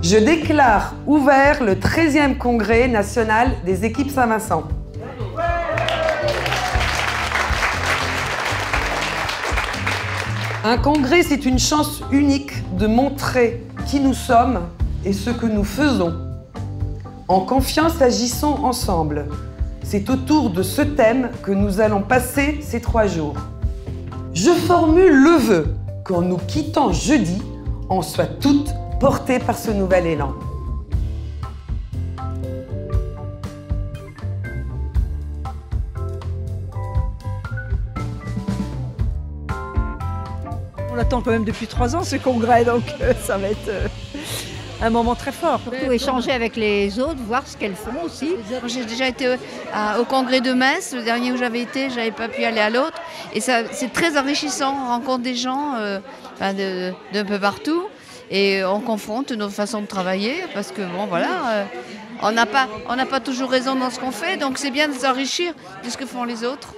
Je déclare ouvert le 13e congrès national des équipes Saint-Vincent. Un congrès, c'est une chance unique de montrer qui nous sommes et ce que nous faisons. En confiance, agissons ensemble. C'est autour de ce thème que nous allons passer ces 3 jours. Je formule le vœu qu'en nous quittant jeudi, on soit toutes portées par ce nouvel élan. On l'attend quand même depuis 3 ans ce congrès, donc ça va être un moment très fort. Surtout échanger avec les autres, voir ce qu'elles font aussi. J'ai déjà été au congrès de Metz, le dernier où j'avais été, j'avais pas pu aller à l'autre. Et c'est très enrichissant, on rencontre des gens d'un peu partout et on confronte nos façons de travailler parce que bon voilà, on n'a pas toujours raison dans ce qu'on fait, donc c'est bien de s'enrichir de ce que font les autres.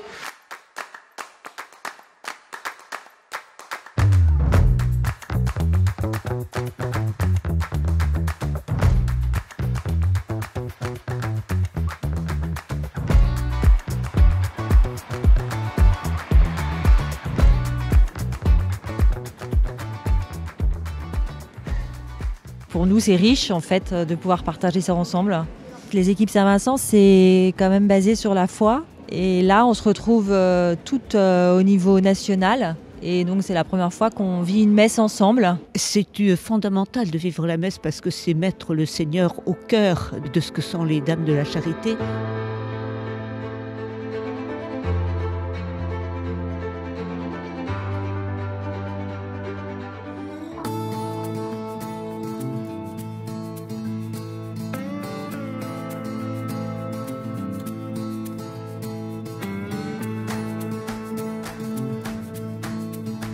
Pour nous, c'est riche en fait de pouvoir partager ça ensemble. Les équipes Saint-Vincent, c'est quand même basé sur la foi. Et là, on se retrouve toutes au niveau national. Et donc, c'est la première fois qu'on vit une messe ensemble. C'est fondamental de vivre la messe parce que c'est mettre le Seigneur au cœur de ce que sont les Dames de la Charité.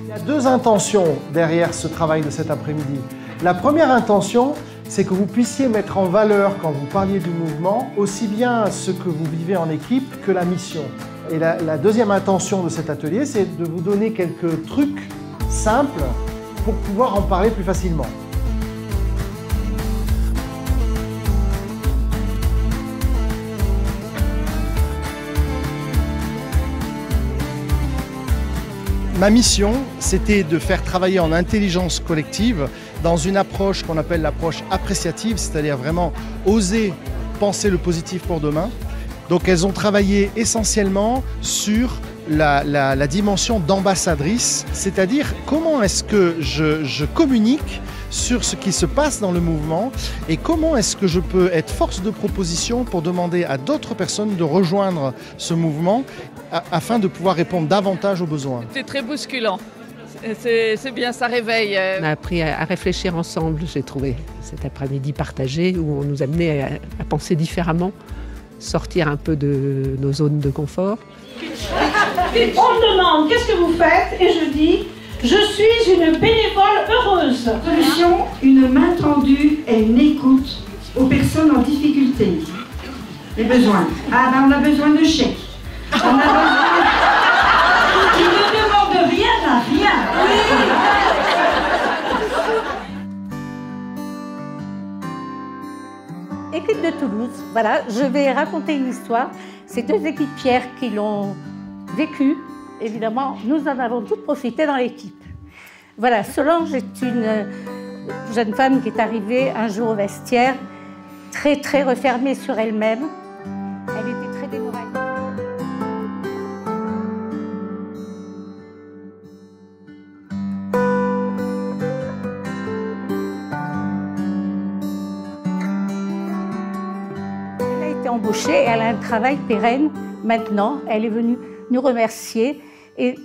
Il y a 2 intentions derrière ce travail de cet après-midi. La première intention, c'est que vous puissiez mettre en valeur, quand vous parliez du mouvement, aussi bien ce que vous vivez en équipe que la mission. Et la deuxième intention de cet atelier, c'est de vous donner quelques trucs simples pour pouvoir en parler plus facilement. Ma mission, c'était de faire travailler en intelligence collective dans une approche qu'on appelle l'approche appréciative, c'est-à-dire vraiment oser penser le positif pour demain. Donc elles ont travaillé essentiellement sur la dimension d'ambassadrice, c'est-à-dire comment est-ce que je communique sur ce qui se passe dans le mouvement et comment est-ce que je peux être force de proposition pour demander à d'autres personnes de rejoindre ce mouvement afin de pouvoir répondre davantage aux besoins. C'est très bousculant, c'est bien, ça réveille. On a appris à réfléchir ensemble, j'ai trouvé, cet après-midi partagé où on nous amenait à penser différemment, sortir un peu de nos zones de confort. On me demande qu'est-ce que vous faites et je dis je suis une bénévole heureuse. Solution, une main tendue et une écoute aux personnes en difficulté. Les besoins. Ah ben on a besoin de chèques. On a besoin... Qui ne demande rien à rien. Équipe de Toulouse, voilà, je vais raconter une histoire. C'est 2 équipières qui l'ont vécu. Évidemment, nous en avons toutes profité dans l'équipe. Voilà, Solange est une jeune femme qui est arrivée un jour au vestiaire, très refermée sur elle-même. Elle était très démoralisée. Elle a été embauchée et elle a un travail pérenne maintenant. Elle est venue nous remercier. Et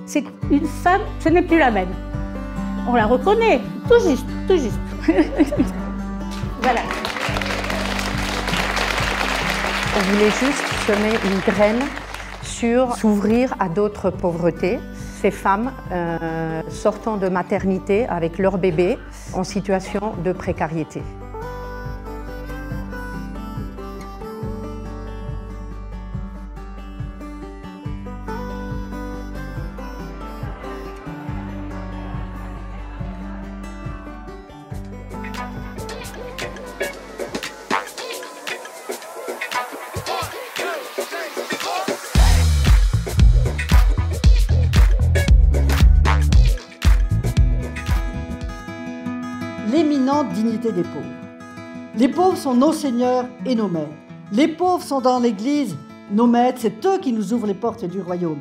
c'est une femme, ce n'est plus la même. On la reconnaît, tout juste. Voilà. On voulait juste semer une graine sur s'ouvrir à d'autres pauvretés. Ces femmes sortant de maternité avec leur bébé en situation de précarité. l'éminente dignité des pauvres. Les pauvres sont nos seigneurs et nos maîtres. Les pauvres sont dans l'Église nos maîtres, c'est eux qui nous ouvrent les portes du royaume.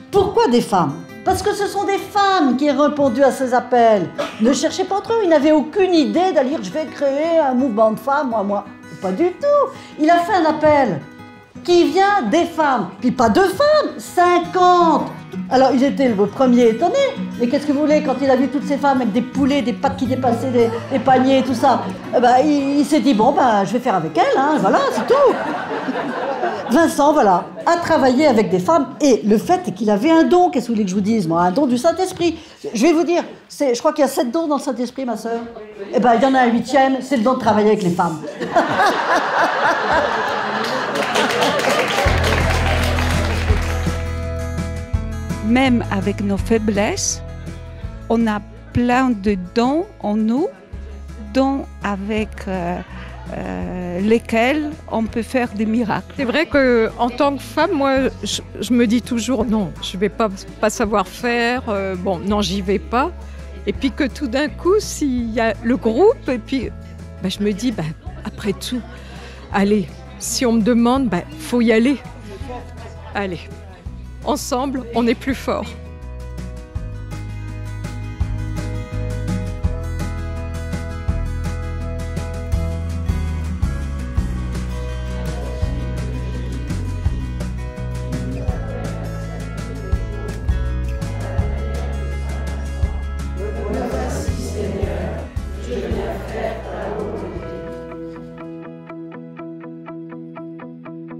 Pourquoi des femmes? Parce que ce sont des femmes qui ont répondu à ces appels. Ne cherchez pas trop, ils n'avaient aucune idée d'aller dire je vais créer un mouvement de femmes, moi. Pas du tout. Il a fait un appel qui vient des femmes. Puis pas deux femmes, 50. Alors ils étaient le premier étonné. Mais qu'est-ce que vous voulez, quand il a vu toutes ces femmes avec des poulets, des pattes qui dépassaient des paniers et tout ça, il s'est dit bon, je vais faire avec elles, hein, voilà, c'est tout. Vincent, voilà, a travaillé avec des femmes et le fait est qu'il avait un don, qu'est-ce que vous voulez que je vous dise, moi, un don du Saint-Esprit. Je vais vous dire, je crois qu'il y a 7 dons dans le Saint-Esprit, ma sœur. Eh bien, il y en a un 8e, c'est le don de travailler avec les femmes. Même avec nos faiblesses, on a plein de dons en nous, dons avec lesquels on peut faire des miracles. C'est vrai qu'en tant que femme, moi, je me dis toujours non, je ne vais pas savoir faire, non, j'y vais pas. Et puis que tout d'un coup, s'il y a le groupe, et puis je me dis, après tout, allez, si on me demande, faut y aller. Allez, ensemble, on est plus fort.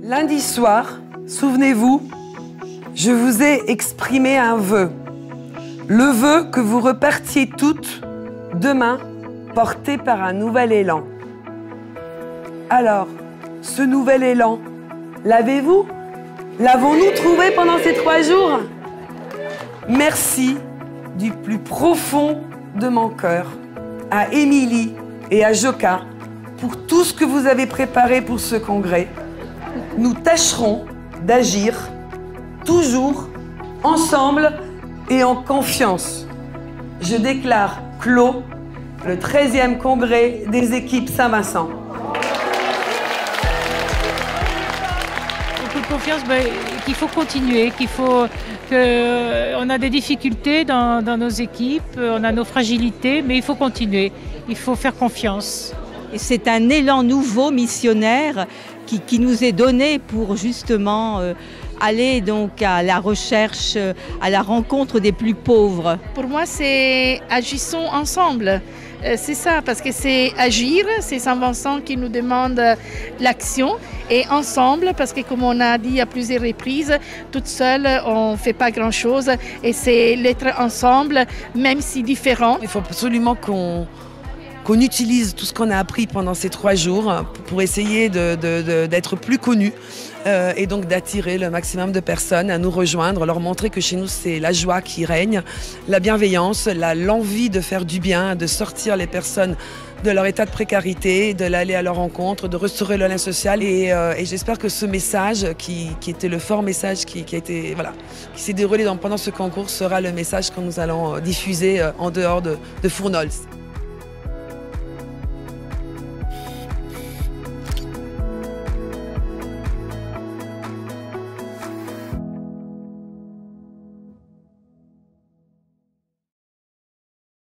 Lundi soir, souvenez-vous, je vous ai exprimé un vœu. Le vœu que vous repartiez toutes demain, portées par un nouvel élan. Alors, ce nouvel élan, l'avez-vous? L'avons-nous trouvé pendant ces 3 jours? Merci du plus profond de mon cœur à Émilie et à Joka pour tout ce que vous avez préparé pour ce congrès. Nous tâcherons d'agir toujours ensemble et en confiance. Je déclare clos le 13e congrès des équipes Saint-Vincent. Beaucoup de confiance, qu'il faut continuer, on a des difficultés dans nos équipes, on a nos fragilités, mais il faut continuer, il faut faire confiance. Et c'est un élan nouveau missionnaire qui nous est donné pour justement aller donc à la recherche, à la rencontre des plus pauvres. Pour moi, c'est agissons ensemble. C'est ça, parce que c'est agir, c'est Saint-Vincent qui nous demande l'action, et ensemble, parce que comme on a dit à plusieurs reprises, toute seule, on ne fait pas grand-chose, et c'est l'être ensemble, même si différent. Il faut absolument qu'on utilise tout ce qu'on a appris pendant ces 3 jours pour essayer d'être plus connus et donc d'attirer le maximum de personnes à nous rejoindre, leur montrer que chez nous c'est la joie qui règne, la bienveillance, l'envie de faire du bien, de sortir les personnes de leur état de précarité, de l'aller à leur rencontre, de restaurer le lien social. Et j'espère que ce message, qui était le fort message qui s'est déroulé pendant ce concours, sera le message que nous allons diffuser en dehors de Fournols.